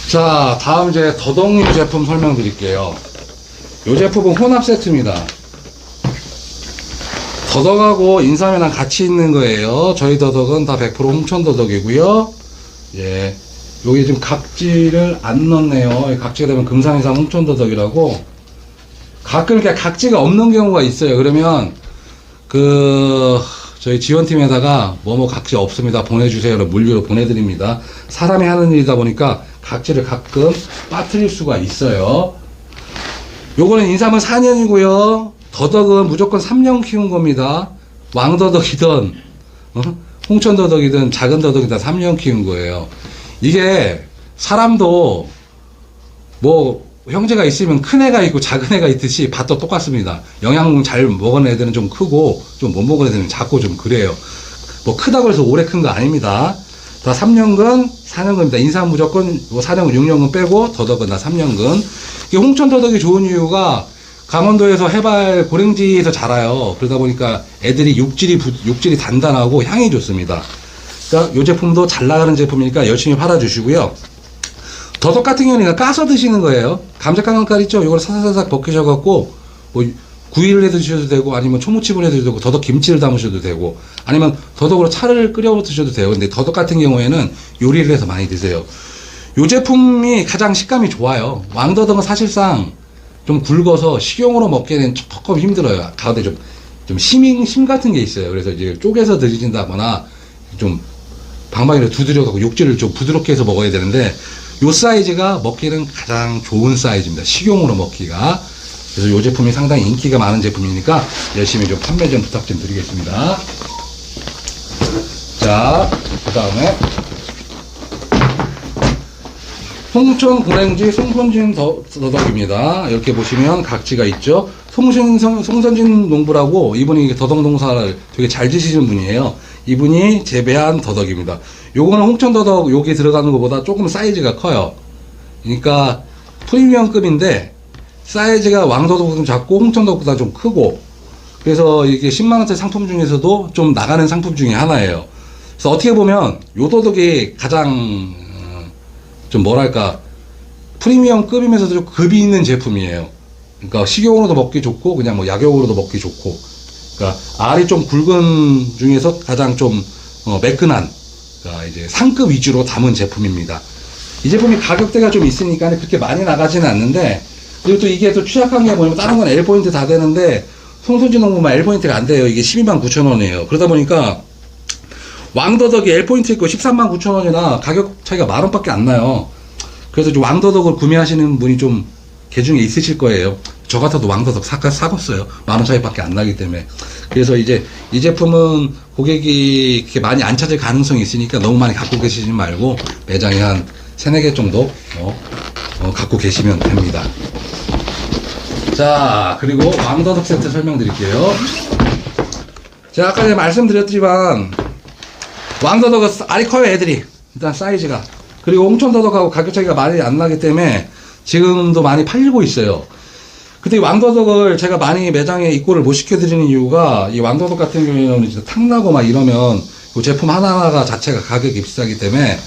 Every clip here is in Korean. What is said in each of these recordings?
자, 다음 이제 더덕류 제품 설명드릴게요. 이 제품은 혼합 세트입니다. 더덕하고 인삼이랑 같이 있는 거예요. 저희 더덕은 다 100% 홍천 더덕이고요. 예, 여기 지금 각지를 안 넣네요. 각지가 되면 금산인삼 홍천 더덕이라고. 가끔 이렇게 각지가 없는 경우가 있어요. 그러면 저희 지원팀에다가 뭐뭐 각지 없습니다 보내주세요. 물류로 보내드립니다. 사람이 하는 일이다 보니까 각지를 가끔 빠뜨릴 수가 있어요. 요거는 인삼은 4년이고요. 더덕은 무조건 3년 키운 겁니다. 왕더덕이든 홍천더덕이든 작은 더덕이든 3년 키운 거예요. 이게 사람도 뭐 형제가 있으면 큰 애가 있고 작은 애가 있듯이 밭도 똑같습니다. 영양 잘 먹은 애들은 좀 크고 좀 못 먹은 애들은 작고 좀 그래요. 뭐 크다고 해서 오래 큰 거 아닙니다. 다 3년근 4년근입니다. 인삼 무조건 4년근 6년근 빼고 더덕은 다 3년근. 이게 홍천더덕이 좋은 이유가 강원도에서 해발 고랭지에서 자라요. 그러다 보니까 애들이 육질이 단단하고 향이 좋습니다. 그러니까 이 제품도 잘 나가는 제품이니까 열심히 팔아주시고요. 더덕 같은 경우는 까서 드시는 거예요. 감자깡깔 있죠? 이걸 사사사삭 벗기셔갖고 뭐 구이를 해 드셔도 되고 아니면 초무침을 해 드셔도 되고 더덕 김치를 담으셔도 되고 아니면 더덕으로 차를 끓여 드셔도 돼요. 근데 더덕 같은 경우에는 요리를 해서 많이 드세요. 이 제품이 가장 식감이 좋아요. 왕더덕은 사실상 좀 굵어서 식용으로 먹기에는 조금 힘들어요. 가운데 심 같은 게 있어요. 그래서 이제 쪼개서 드신다거나 좀 방망이를 두드려갖고 육질을 좀 부드럽게 해서 먹어야 되는데 요 사이즈가 먹기는 가장 좋은 사이즈입니다. 식용으로 먹기가. 그래서 요 제품이 상당히 인기가 많은 제품이니까 열심히 좀 판매 좀 부탁 좀 드리겠습니다. 자, 그 다음에 홍천 고랭지 송선진 더덕입니다. 이렇게 보시면 각지가 있죠. 송선진 농부라고 이분이 더덕 농사를 되게 잘 지시는 분이에요. 이분이 재배한 더덕입니다. 요거는 홍천 더덕 여기 들어가는 것보다 조금 사이즈가 커요. 그러니까 프리미엄급인데 사이즈가 왕더덕보다 좀 작고 홍천 더덕보다 좀 크고 그래서 이게 10만원짜리 상품 중에서도 좀 나가는 상품 중에 하나예요. 그래서 어떻게 보면 요 더덕이 가장 좀 뭐랄까 프리미엄급이면서도 좀 급이 있는 제품이에요. 그러니까 식용으로도 먹기 좋고 그냥 뭐 약용으로도 먹기 좋고 그러니까 알이 좀 굵은 중에서 가장 좀 매끈한 그러니까 이제 상급 위주로 담은 제품입니다. 이 제품이 가격대가 좀 있으니까 그렇게 많이 나가지는 않는데 그리고 또 이게 또 취약한 게 뭐냐면 다른 건 L포인트 다 되는데 송선진 농구만 L포인트가 안 돼요. 이게 129,000원이에요. 그러다 보니까 왕더덕이 L포인트 있고 139,000원이나 가격 차이가 10,000원 밖에 안 나요. 그래서 좀 왕더덕을 구매하시는 분이 좀 개중에 있으실 거예요. 저 같아도 왕더덕 사갔어요. 10,000원 차이밖에 안 나기 때문에. 그래서 이제 이 제품은 고객이 그렇게 많이 안 찾을 가능성이 있으니까 너무 많이 갖고 계시지 말고 매장에 한 3-4개 정도 갖고 계시면 됩니다. 자, 그리고 왕더덕 세트 설명드릴게요. 제가 아까 전에 말씀드렸지만 왕더덕은 알이 커요. 애들이 일단 사이즈가. 그리고 홍천더덕하고 가격 차이가 많이 안 나기 때문에 지금도 많이 팔리고 있어요. 근데 이 왕더덕을 제가 많이 매장에 입고를 못 시켜드리는 이유가 이 왕더덕 같은 경우에는 이제 탕나고 막 이러면 이 제품 하나하나가 자체가 가격이 비싸기 때문에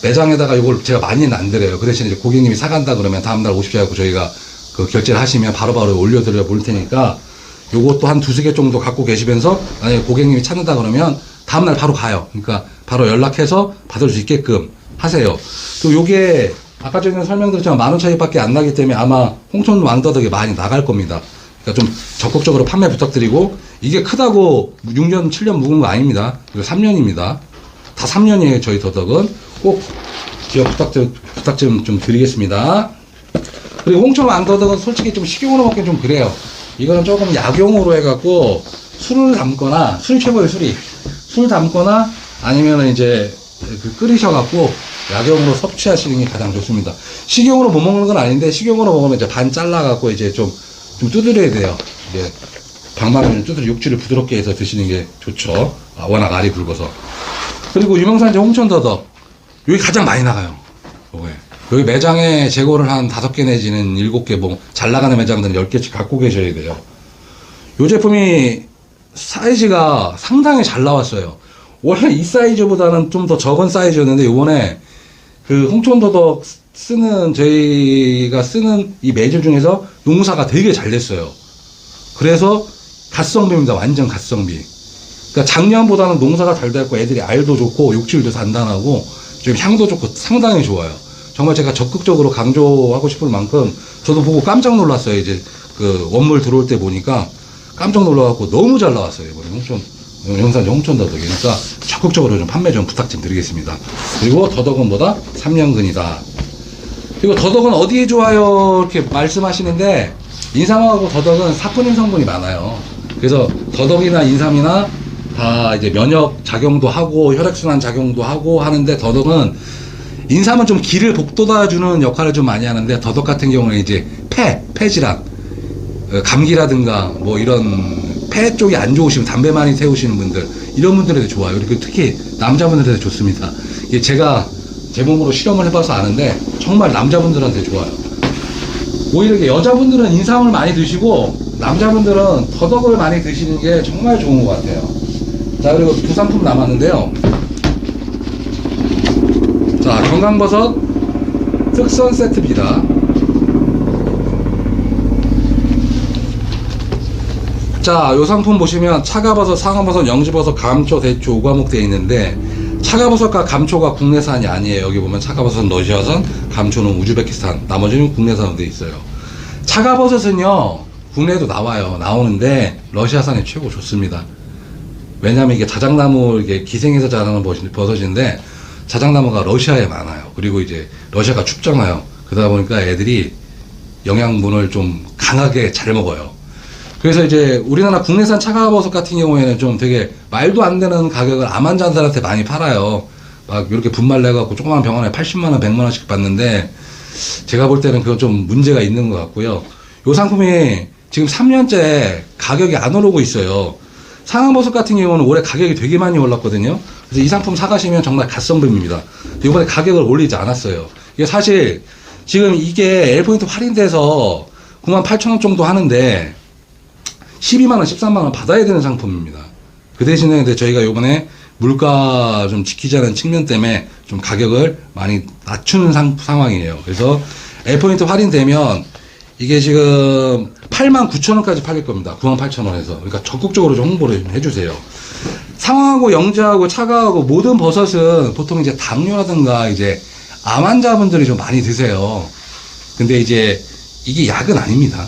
매장에다가 이걸 제가 많이는 안 드려요. 그 대신 이제 고객님이 사간다 그러면 다음날 오십시오 하고 저희가 그 결제를 하시면 바로바로 올려드려 볼 테니까 요것도 한 2-3개 정도 갖고 계시면서 만약에 고객님이 찾는다 그러면 다음날 바로 가요. 그러니까 바로 연락해서 받을 수 있게끔 하세요. 또 요게 아까 전에 설명드렸지만 10,000원 차이밖에 안 나기 때문에 아마 홍천 왕더덕이 많이 나갈 겁니다. 그러니까 좀 적극적으로 판매 부탁드리고 이게 크다고 6년, 7년 묵은 거 아닙니다. 이거 3년입니다. 다 3년이에요. 저희 더덕은. 꼭 기억 부탁 좀 드리겠습니다. 그리고 홍천 왕더덕은 솔직히 좀 식용으로 먹기 좀 그래요. 이거는 조금 약용으로 해갖고 술을 담거나 술이 최고예요. 술 담거나 아니면 이제 끓이셔갖고 약용으로 섭취하시는 게 가장 좋습니다. 식용으로 못 먹는 건 아닌데 식용으로 먹으면 이제 반 잘라갖고 이제 좀 두드려야 돼요. 이제 방망이를 두드려 육질을 부드럽게 해서 드시는 게 좋죠. 워낙 알이 굵어서. 그리고 유명산지 홍천더덕 여기 가장 많이 나가요. 여기 매장에 재고를 한 5개 내지는 7개 뭐 잘 나가는 매장들은 10개씩 갖고 계셔야 돼요. 이 제품이 사이즈가 상당히 잘 나왔어요. 원래 이 사이즈보다는 좀 더 적은 사이즈였는데 이번에 그 홍천더덕 쓰는 저희가 쓰는 이 매질 중에서 농사가 되게 잘 됐어요. 그래서 갓성비입니다. 완전 갓성비. 그러니까 작년보다는 농사가 잘 됐고 애들이 알도 좋고 욕질도 단단하고 좀 향도 좋고 상당히 좋아요. 정말 제가 적극적으로 강조하고 싶을 만큼 저도 보고 깜짝 놀랐어요. 이제 그 원물 들어올 때 보니까 깜짝 놀라갖고 너무 잘 나왔어요. 이번에 영산지 홍천더덕이. 그러니까 적극적으로 좀 판매 좀 부탁 좀 드리겠습니다. 그리고 더덕은 뭐다? 3년근이다. 그리고 더덕은 어디에 좋아요? 이렇게 말씀하시는데 인삼하고 더덕은 사포닌 성분이 많아요. 그래서 더덕이나 인삼이나 다 이제 면역 작용도 하고 혈액순환 작용도 하고 하는데 더덕은 인삼은 좀 기를 북돋아주는 역할을 좀 많이 하는데 더덕 같은 경우는 이제 폐질환, 감기라든가 뭐 이런 폐 쪽이 안 좋으시면 담배 많이 태우시는 분들 이런 분들에도 좋아요. 그리고 특히 남자분들한테 좋습니다. 이게 제가 제 몸으로 실험을 해봐서 아는데 정말 남자분들한테 좋아요. 오히려 이게 여자분들은 인삼을 많이 드시고 남자분들은 더덕을 많이 드시는 게 정말 좋은 것 같아요. 자, 그리고 두 상품 남았는데요. 자, 건강버섯 특선 세트입니다. 자, 요 상품 보시면 차가버섯, 상어버섯, 영지버섯, 감초, 대추, 오과목 되어 있는데 차가버섯과 감초가 국내산이 아니에요. 여기 보면 차가버섯은 러시아산, 감초는 우즈베키스탄, 나머지는 국내산으로 되어 있어요. 차가버섯은요 국내에도 나오는데 러시아산이 최고 좋습니다. 왜냐면 이게 자작나무 이게 기생해서 자라는 버섯인데 자작나무가 러시아에 많아요. 그리고 이제 러시아가 춥잖아요. 그러다 보니까 애들이 영양분을 좀 강하게 잘 먹어요. 그래서 이제 우리나라 국내산 차가버섯 같은 경우에는 좀 되게 말도 안 되는 가격을 암 환자들한테 많이 팔아요. 막 이렇게 분말 내갖고 조그만 병원에 80만원, 100만원씩 받는데 제가 볼 때는 그건 좀 문제가 있는 것 같고요. 요 상품이 지금 3년째 가격이 안 오르고 있어요. 상황버섯 같은 경우는 올해 가격이 되게 많이 올랐거든요. 그래서 이 상품 사가시면 정말 갓성금입니다. 이번에 가격을 올리지 않았어요. 이게 사실 지금 이게 L포인트 할인돼서 98,000원 정도 하는데 12만원, 13만원 받아야 되는 상품입니다. 그 대신에 근데 저희가 요번에 물가 좀 지키자는 측면 때문에 좀 가격을 많이 낮추는 상황이에요. 그래서 L포인트 할인되면 이게 지금 89,000원까지 팔릴 겁니다. 98,000원에서. 그러니까 적극적으로 좀 홍보를 좀 해주세요. 상황하고 영지하고 차가하고 모든 버섯은 보통 이제 당뇨라든가 이제 암 환자분들이 좀 많이 드세요. 근데 이제 이게 약은 아닙니다.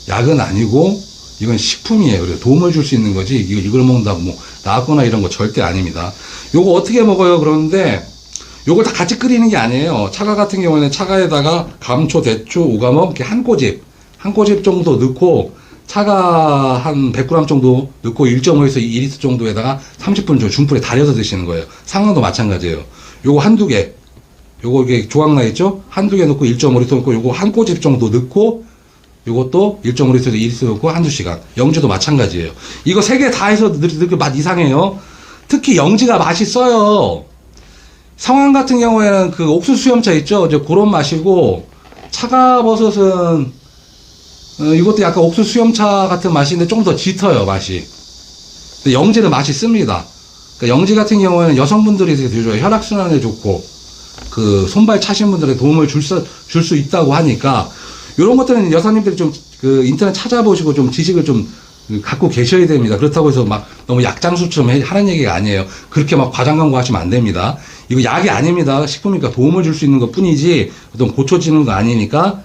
약은 아니고 이건 식품이에요. 그래서 도움을 줄 수 있는 거지 이걸 먹는다고 뭐 나았거나 이런 거 절대 아닙니다. 요거 어떻게 먹어요? 그러는데 요걸 다 같이 끓이는 게 아니에요. 차가 같은 경우에는 차가에다가 감초, 대추, 오가목 이렇게 한 꼬집 정도 넣고 차가 한 100g 정도 넣고 1.5에서 2리터 정도에다가 30분 정도 중불에 달여서 드시는 거예요. 상황도 마찬가지예요. 요거 한두 개, 요거 이게 조각 나 있죠? 한두 개 넣고 1.5리터 넣고 요거 한 꼬집 정도 넣고 요것도 1.5리터에서 2리터 넣고 한두 시간. 영지도 마찬가지예요. 이거 세 개 다 해서 넣으면 맛 이상해요. 특히 영지가 맛있어요. 상황 같은 경우에는 그 옥수수 수염차 있죠? 이제 그런 맛이고, 차가버섯은, 이것도 약간 옥수수 수염차 같은 맛인데 좀 더 짙어요, 맛이. 근데 영지는 맛이 씁니다. 그러니까 영지 같은 경우에는 여성분들이 되게 좋아요. 혈액순환에 좋고, 그 손발 차신 분들의 도움을 줄 수 있다고 하니까, 이런 것들은 여사님들이 좀 그 인터넷 찾아보시고 좀 지식을 좀 갖고 계셔야 됩니다. 그렇다고 해서 막 너무 약장수처럼 하는 얘기가 아니에요. 그렇게 막 과장 광고하시면 안 됩니다. 이거 약이 아닙니다. 식품이니까 도움을 줄 수 있는 것 뿐이지 어떤 고쳐지는 거 아니니까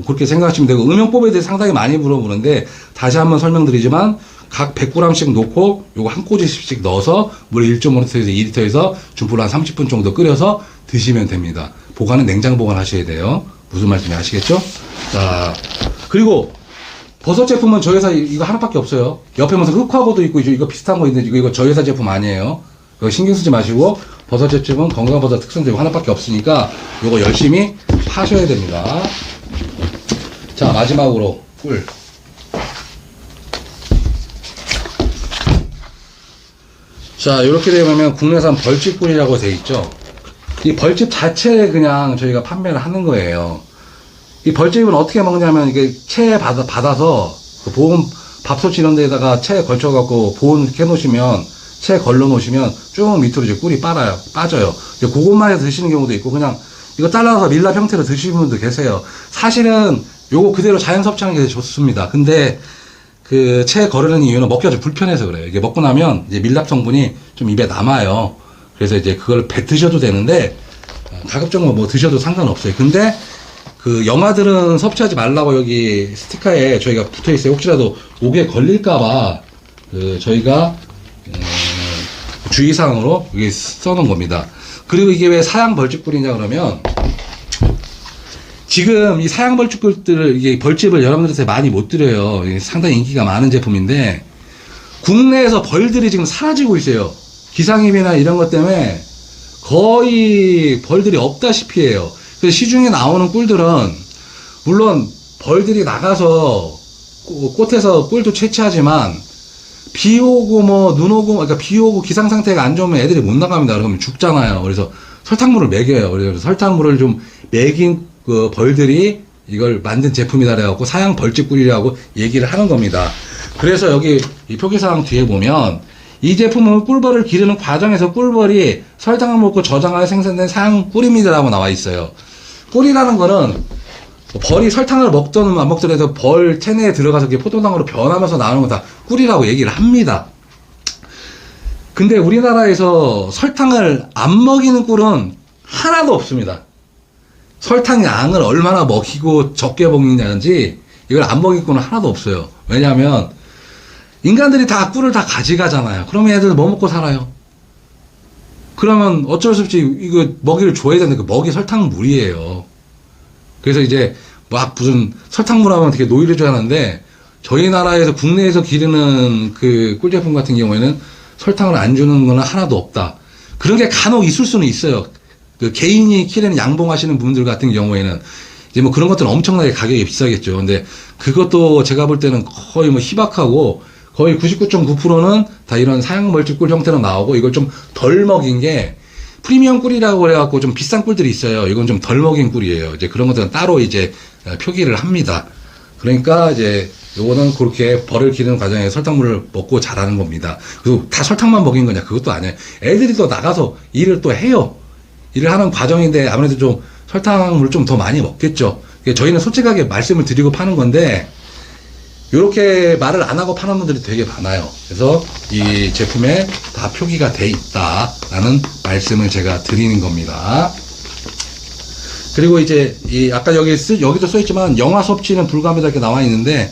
그렇게 생각하시면 되고, 음용법에 대해 상당히 많이 물어보는데 다시 한번 설명드리지만 각 100g씩 놓고 요거 한 꼬집씩 넣어서 물 1.5리터에서 2리터에서 중불로 한 30분 정도 끓여서 드시면 됩니다. 보관은 냉장 보관하셔야 돼요. 무슨 말씀인지 아시겠죠? 자, 그리고 버섯 제품은 저희 회사 이거 하나밖에 없어요. 옆에 무슨 흑화고도 있고 이거 비슷한 거 있는데 이거 저희 회사 제품 아니에요. 이거 신경 쓰지 마시고 버섯 제품은 건강버섯 특선 제품 하나밖에 없으니까 이거 열심히 파셔야 됩니다. 자, 마지막으로 꿀. 자, 이렇게 되면 국내산 벌집꿀이라고 돼 있죠. 이 벌집 자체에 그냥 저희가 판매를 하는 거예요. 이 벌집은 어떻게 먹냐면 이게 체에 받아서 그 보온 밥솥 이런 데다가 체에 걸쳐갖고 보온 이렇게 해놓으시면 채 걸러 놓으시면 쭉 밑으로 이제 꿀이 빠져요. 그것만 해서 드시는 경우도 있고, 그냥 이거 잘라서 밀랍 형태로 드시는 분도 계세요. 사실은 요거 그대로 자연 섭취하는 게 좋습니다. 근데 그 채 거르는 이유는 먹기가 좀 불편해서 그래요. 이게 먹고 나면 이제 밀랍 성분이 좀 입에 남아요. 그래서 이제 그걸 드셔도 되는데, 가급적이면 뭐 드셔도 상관없어요. 근데 그 영아들은 섭취하지 말라고 여기 스티커에 저희가 붙어 있어요. 혹시라도 목에 걸릴까봐 그 저희가 주의사항으로 여기 써놓은 겁니다. 그리고 이게 왜 사양 벌집꿀이냐 그러면, 지금 이 사양 벌집꿀들을, 이게 벌집을 여러분들한테 많이 못 드려요. 상당히 인기가 많은 제품인데, 국내에서 벌들이 지금 사라지고 있어요. 기상입이나 이런 것 때문에 거의 벌들이 없다시피 해요. 그래서 시중에 나오는 꿀들은, 물론 벌들이 나가서 꽃에서 꿀도 채취하지만, 비 오고 뭐 눈 오고, 그러니까 비 오고 기상 상태가 안 좋으면 애들이 못 나갑니다. 그러면 죽잖아요. 그래서 설탕물을 먹여요. 그래서 설탕물을 좀 먹인 그 벌들이 이걸 만든 제품이다 그래갖고 사양 벌집꿀이라고 얘기를 하는 겁니다. 그래서 여기 이 표기사항 뒤에 보면, 이 제품은 꿀벌을 기르는 과정에서 꿀벌이 설탕을 먹고 저장하여 생산된 사양 꿀입니다라고 나와 있어요. 꿀이라는 거는 벌이 설탕을 먹든 안 먹더라도 벌 체내에 들어가서 포도당으로 변하면서 나오는 거 다 꿀이라고 얘기를 합니다. 근데 우리나라에서 설탕을 안 먹이는 꿀은 하나도 없습니다. 설탕 양을 얼마나 먹이고 적게 먹느냐든지 이걸 안 먹일 꿀은 하나도 없어요. 왜냐하면 인간들이 다 꿀을 다 가져가잖아요. 그러면 애들 뭐 먹고 살아요? 그러면 어쩔 수 없이 이거 먹이를 줘야 되는데 그 먹이 설탕물이에요. 그래서 이제 막 무슨 설탕물 하면 되게 노이를 줘야 하는데, 저희 나라에서 국내에서 기르는 그 꿀제품 같은 경우에는 설탕을 안 주는 거는 하나도 없다. 그런 게 간혹 있을 수는 있어요. 그 개인이 키우는 양봉하시는 분들 같은 경우에는 이제 뭐 그런 것들은 엄청나게 가격이 비싸겠죠. 근데 그것도 제가 볼 때는 거의 뭐 희박하고, 거의 99.9%는 다 이런 사양 벌집꿀 형태로 나오고, 이걸 좀 덜 먹인 게 프리미엄 꿀이라고 그래갖고 좀 비싼 꿀들이 있어요. 이건 좀 덜 먹인 꿀이에요. 이제 그런 것들은 따로 이제 표기를 합니다. 그러니까 이제 요거는 그렇게 벌을 기르는 과정에 설탕물을 먹고 자라는 겁니다. 그리고 다 설탕만 먹인 거냐? 그것도 아니에요. 애들이 또 나가서 일을 또 해요. 일을 하는 과정인데 아무래도 좀 설탕물을 좀 더 많이 먹겠죠. 저희는 솔직하게 말씀을 드리고 파는 건데, 이렇게 말을 안 하고 파는 분들이 되게 많아요. 그래서 이 제품에 다 표기가 돼 있다라는 말씀을 제가 드리는 겁니다. 그리고 이제 이 아까 여기도 써있지만 영아 섭취는 불가합니다 이렇게 나와 있는데,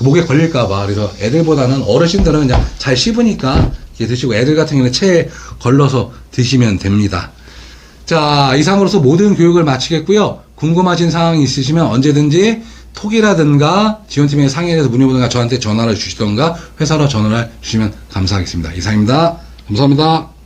목에 걸릴까봐. 그래서 애들보다는 어르신들은 그냥 잘 씹으니까 이렇게 드시고, 애들 같은 경우는 체에 걸러서 드시면 됩니다. 자, 이상으로서 모든 교육을 마치겠고요. 궁금하신 사항이 있으시면 언제든지 톡이라든가 지원팀의 상의에서 문의보든가 저한테 전화를 주시던가 회사로 전화를 주시면 감사하겠습니다. 이상입니다. 감사합니다.